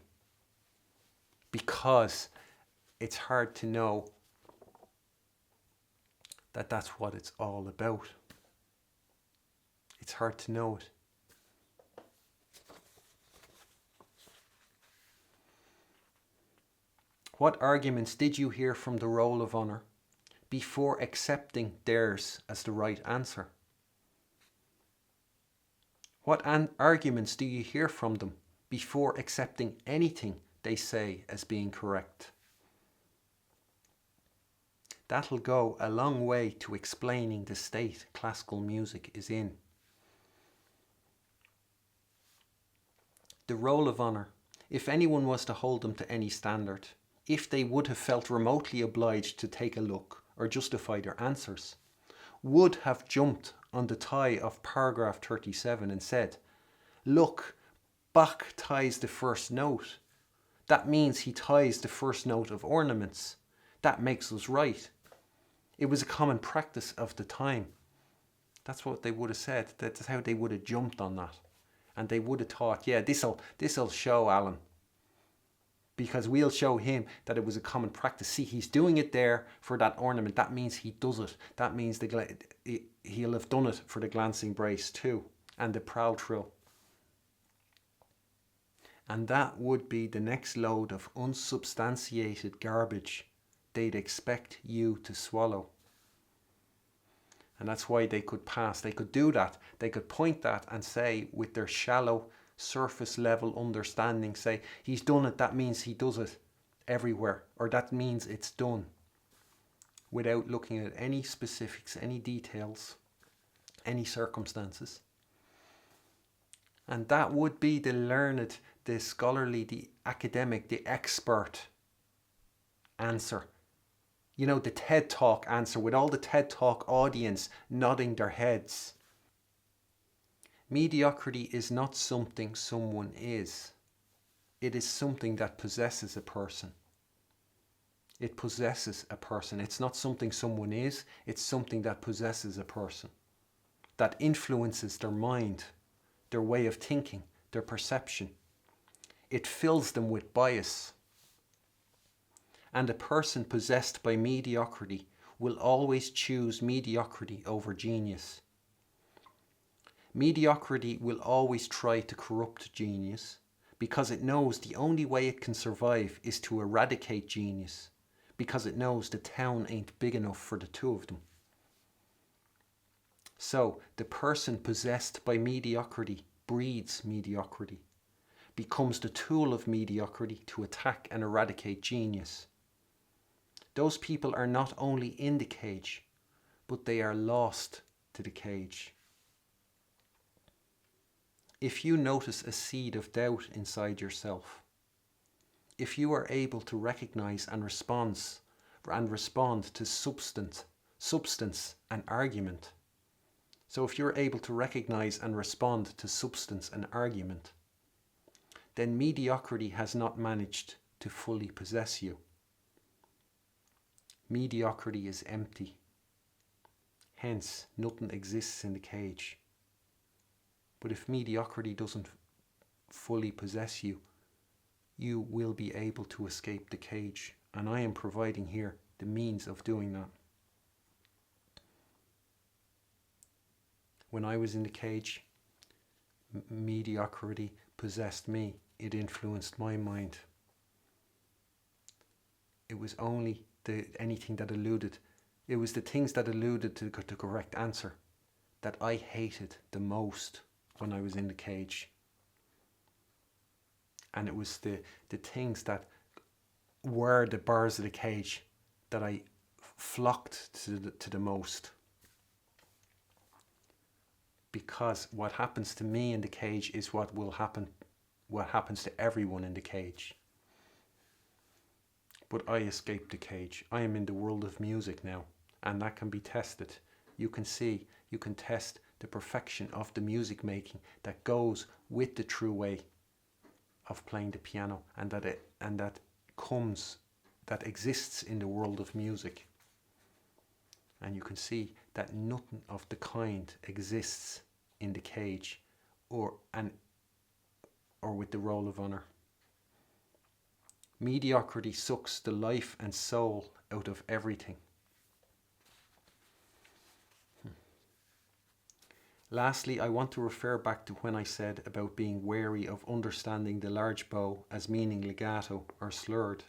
Because it's hard to know that that's what it's all about. It's hard to know it. What arguments did you hear from the roll of honor before accepting theirs as the right answer? What arguments do you hear from them before accepting anything they say as being correct? That'll go a long way to explaining the state classical music is in. The roll of honor, if anyone was to hold them to any standard, if they would have felt remotely obliged to take a look or justify their answers, would have jumped on the tie of paragraph 37 and said, look, Bach ties the first note. That means he ties the first note of ornaments. That makes us right. It was a common practice of the time. That's what they would have said. That's how they would have jumped on that. And they would have thought, yeah, this'll show Alan. Because we'll show him that it was a common practice. See, he's doing it there for that ornament. That means he does it. That means he'll have done it for the glancing brace too. And the proud trill. And that would be the next load of unsubstantiated garbage they'd expect you to swallow. And that's why they could pass. They could do that. They could point that and say, with their shallow, surface level understanding, say, he's done it, that means he does it everywhere, or that means it's done, without looking at any specifics, any details, any circumstances. And that would be the learned, the scholarly, the academic, the expert answer. The TED Talk answer, with all the TED Talk audience nodding their heads. Mediocrity is not something someone is. It is something that possesses a person. It possesses a person. It's not something someone is, it's something that possesses a person, that influences their mind, their way of thinking, their perception. It fills them with bias. And a person possessed by mediocrity will always choose mediocrity over genius. Mediocrity will always try to corrupt genius because it knows the only way it can survive is to eradicate genius, because it knows the town ain't big enough for the two of them. So the person possessed by mediocrity breeds mediocrity, becomes the tool of mediocrity to attack and eradicate genius. Those people are not only in the cage, but they are lost to the cage. If you notice a seed of doubt inside yourself, if you are able to recognize and respond to substance and argument, so if you're able to recognize and respond to substance and argument, then mediocrity has not managed to fully possess you. Mediocrity is empty. Hence, nothing exists in the cage. But if mediocrity doesn't fully possess you, you will be able to escape the cage. And I am providing here the means of doing that. When I was in the cage, mediocrity possessed me. It influenced my mind. It was only anything that alluded, it was the things that alluded to the correct answer that I hated the most when I was in the cage. And it was the things that were the bars of the cage that I flocked to the most. Because what happens to me in the cage is what happens to everyone in the cage. But I escaped the cage. I am in the world of music now, and that can be tested. You can test the perfection of the music making that goes with the true way of playing the piano, and that exists in the world of music. And you can see that nothing of the kind exists in the cage or with the roll of honor. Mediocrity sucks the life and soul out of everything. Lastly, I want to refer back to when I said about being wary of understanding the large bow as meaning legato or slurred.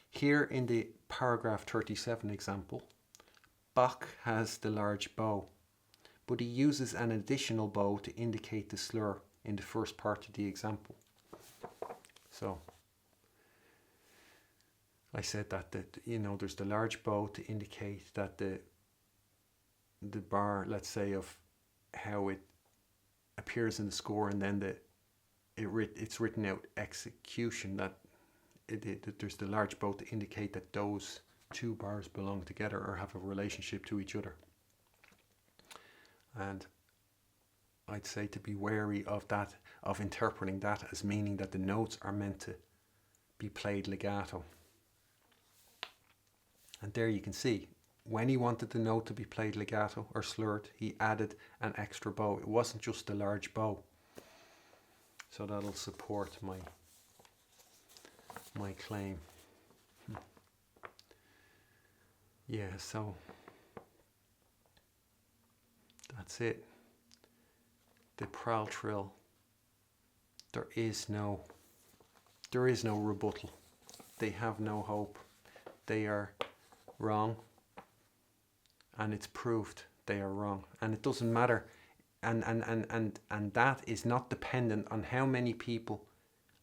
Here in the paragraph 37 example, Bach has the large bow, but he uses an additional bow to indicate the slur in the first part of the example. So I said that there's the large bow to indicate that the bar, let's say, of how it appears in the score, and then it's written out execution, that there's the large bow to indicate that those two bars belong together or have a relationship to each other. And I'd say to be wary of that, of interpreting that as meaning that the notes are meant to be played legato. And there you can see, when he wanted the note to be played legato or slurred, he added an extra bow. It wasn't just a large bow. So that'll support my claim. Yeah, so that's it. The prowl trill. There is no rebuttal. They have no hope. They are wrong. And it's proved they are wrong. And it doesn't matter. And that is not dependent on how many people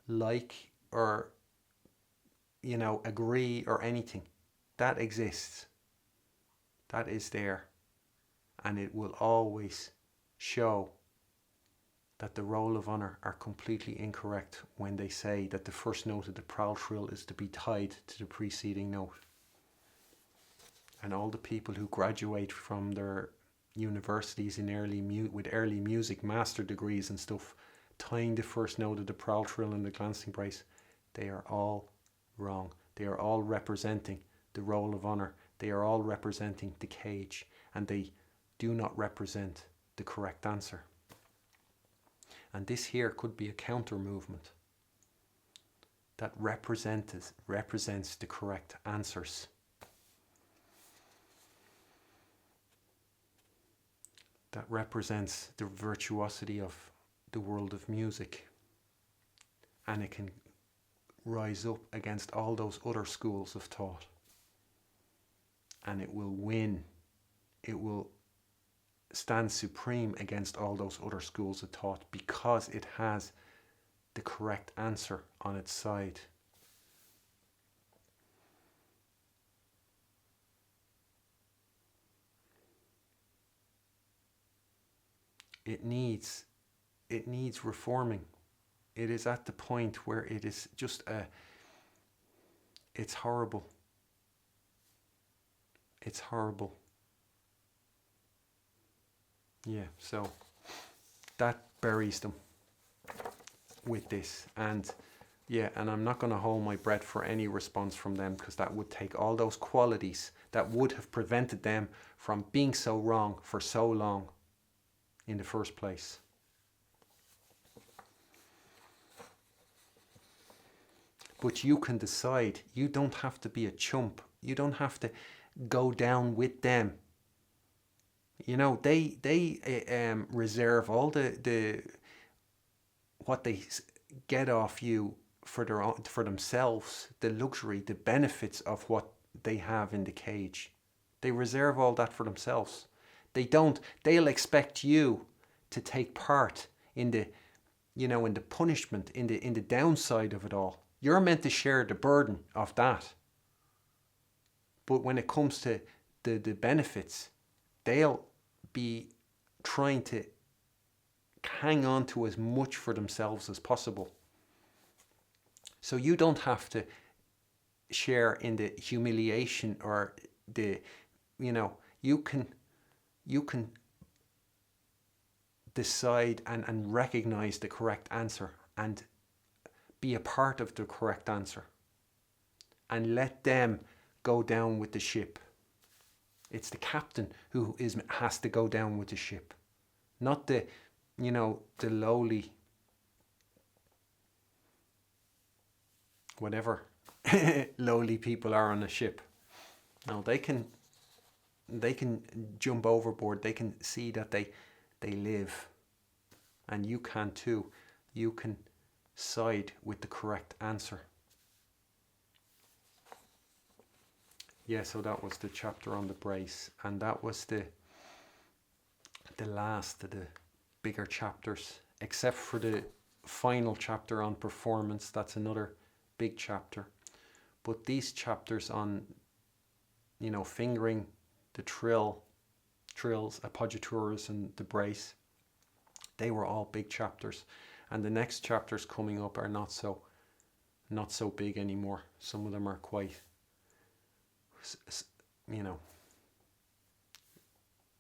like or agree or anything. That exists. That is there. And it will always show that the roll of honor are completely incorrect when they say that the first note of the prowl trill is to be tied to the preceding note. And all the people who graduate from their universities with early music master degrees and stuff, tying the first note of the prowl trill and the glancing brace, they are all wrong. They are all representing the roll of honor. They are all representing the cage, and they do not represent the correct answer. And this here could be a counter movement that represents the correct answers. That represents the virtuosity of the world of music. And it can rise up against all those other schools of thought. And it will win. It will stand supreme against all those other schools of thought because it has the correct answer on its side. It needs reforming. It is at the point where it is just it's horrible. It's horrible. Yeah, so that buries them with this. And yeah, and I'm not going to hold my breath for any response from them, because that would take all those qualities that would have prevented them from being so wrong for so long in the first place. But you can decide. You don't have to be a chump. You don't have to go down with them. You know, they reserve all the what they get off you for themselves, the luxury, the benefits of what they have in the cage. They reserve all that for themselves. They'll expect you to take part in the, in the punishment, in the downside of it all. You're meant to share the burden of that. But when it comes to the benefits, they'll be trying to hang on to as much for themselves as possible. So you don't have to share in the humiliation or the, you can decide and recognize the correct answer and be a part of the correct answer and let them go down with the ship. It's the captain who has to go down with the ship, not the lowly, whatever lowly people are on a ship. No, they can jump overboard. They can see that they live, and you can too. You can side with the correct answer. Yeah, so that was the chapter on the brace, and that was the last of the bigger chapters, except for the final chapter on performance. That's another big chapter. But these chapters on, fingering the trills, appoggiaturas and the brace, they were all big chapters. And the next chapters coming up are not so big anymore. Some of them are quite,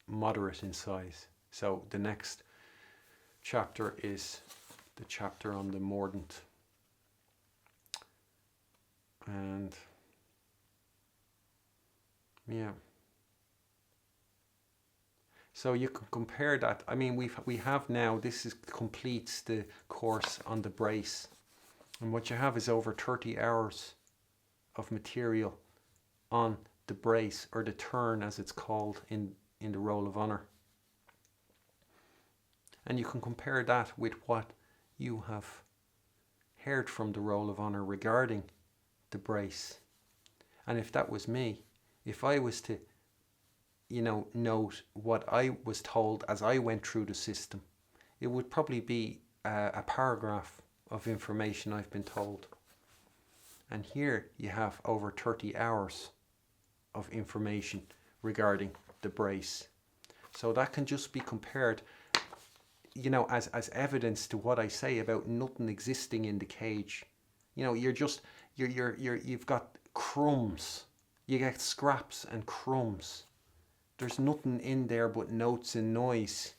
moderate in size. So the next chapter is the chapter on the mordant. And yeah. So you can compare that. I mean, we have now, completes the course on the brace. And what you have is over 30 hours of material on the brace, or the turn as it's called in the Roll of Honor. And you can compare that with what you have heard from the Roll of Honor regarding the brace. And if that was me, if I was to note what I was told as I went through the system, it would probably be a paragraph of information I've been told. And here you have over 30 hours of information regarding the brace. So that can just be compared, as evidence to what I say about nothing existing in the cage. You've got crumbs. You get scraps and crumbs. There's nothing in there but notes and noise.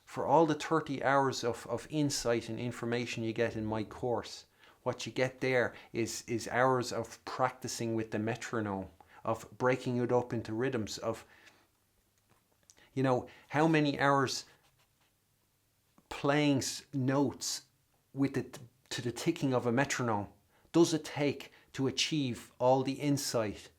For all the 30 hours of insight and information you get in my course, What you get there is hours of practicing with the metronome, of breaking it up into rhythms, of, how many hours playing notes with it to the ticking of a metronome does it take to achieve all the insight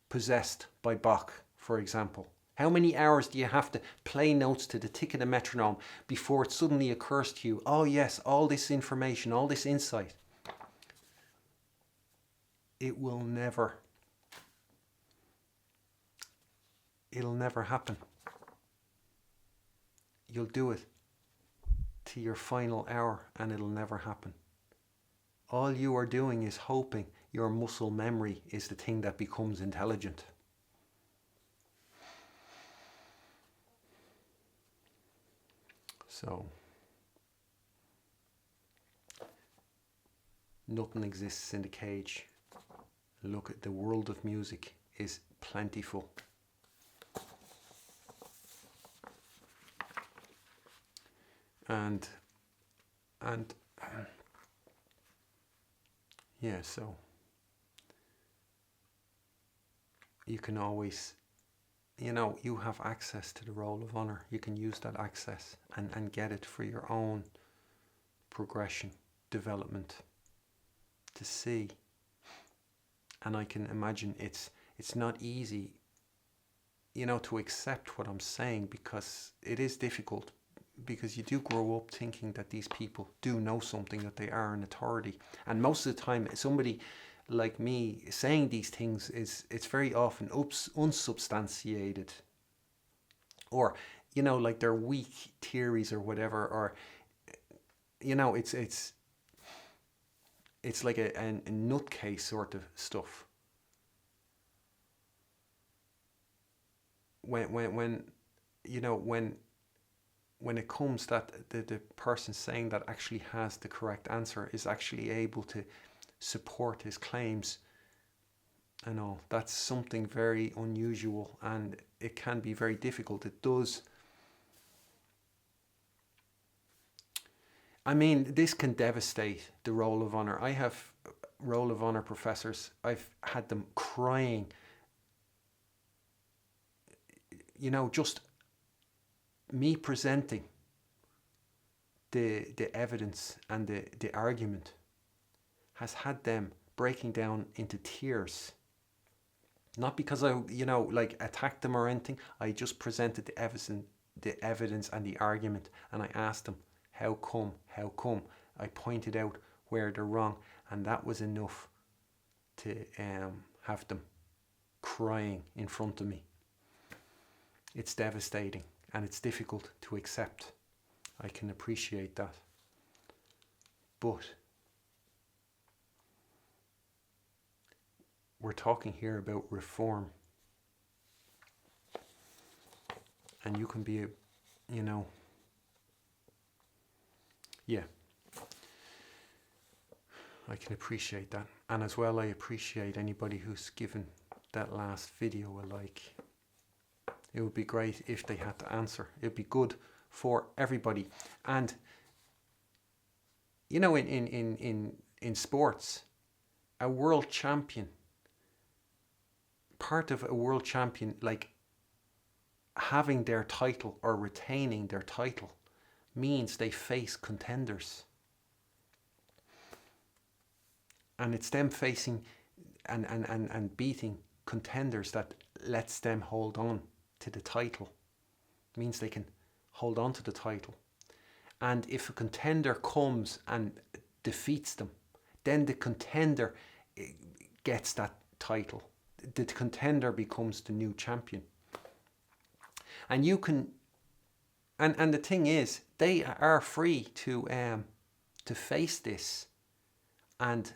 possessed by Bach, for example? How many hours do you have to play notes to the tick of the metronome before it suddenly occurs to you, oh yes, all this information, all this insight? It'll never happen. You'll do it to your final hour and it'll never happen. All you are doing is hoping your muscle memory is the thing that becomes intelligent. So, nothing exists in the cage. Look at the world of music is plentiful. And yeah, so you can always, you have access to the roll of honor. You can use that access and get it for your own progression, development, to see. And I can imagine it's not easy, to accept what I'm saying, because it is difficult, because you do grow up thinking that these people do know something, that they are an authority. And most of the time, somebody like me saying these things it's very often unsubstantiated, or like they're weak theories or whatever, or it's like a nutcase sort of stuff. When it comes that the person saying that actually has the correct answer is actually able to support his claims and all, that's something very unusual, and it can be very difficult. It does. I mean, this can devastate the roll of honor. I have roll of honor professors, I've had them crying, just me presenting the evidence and the argument has had them breaking down into tears. Not because I, attacked them or anything. I just presented the evidence and the argument, and I asked them, how come? I pointed out where they're wrong, and that was enough to have them crying in front of me. It's devastating, and it's difficult to accept. I can appreciate that. But we're talking here about reform. And you can be, yeah. I can appreciate that. And as well, I appreciate anybody who's given that last video a like. It would be great if they had to answer. It'd be good for everybody. And in sports, a world champion, part of a world champion, like having their title or retaining their title, means they face contenders. And it's them facing and beating contenders that lets them hold on to the title. It means they can hold on to the title. And if a contender comes and defeats them, then the contender gets that title. The contender becomes the new champion. And you can, and the thing is, they are free to face this and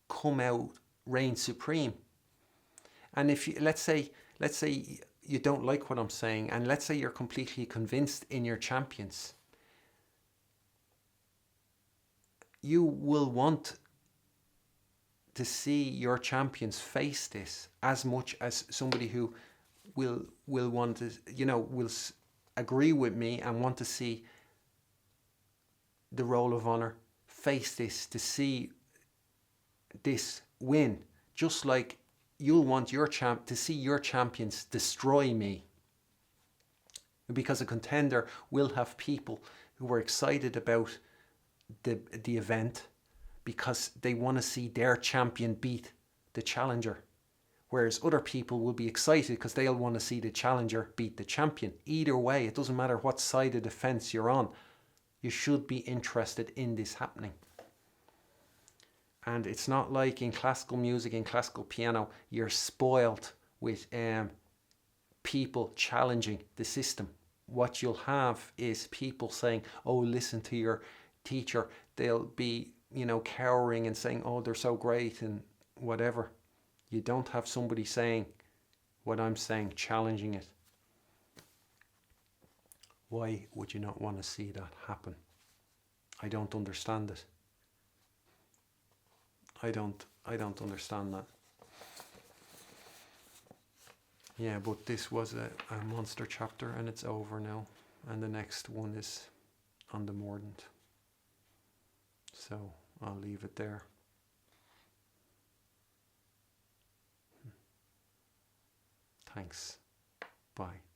come out reign supreme. And if you, let's say you don't like what I'm saying, and let's say you're completely convinced in your champions, you will want to see your champions face this as much as somebody who will want to, will agree with me and want to see the roll of honor face this, to see this win, just like you'll want your to see your champions destroy me. Because a contender will have people who are excited about the event because they want to see their champion beat the challenger. Whereas other people will be excited because they'll want to see the challenger beat the champion. Either way, it doesn't matter what side of the fence you're on. You should be interested in this happening. And it's not like in classical music, in classical piano, you're spoiled with people challenging the system. What you'll have is people saying, oh, listen to your teacher. They'll be, cowering and saying, oh, they're so great and whatever. You don't have somebody saying what I'm saying, challenging it. Why would you not want to see that happen? I don't understand it. I don't understand that. Yeah, but this was a monster chapter and it's over now. And the next one is on the mordant. So I'll leave it there. Thanks. Bye.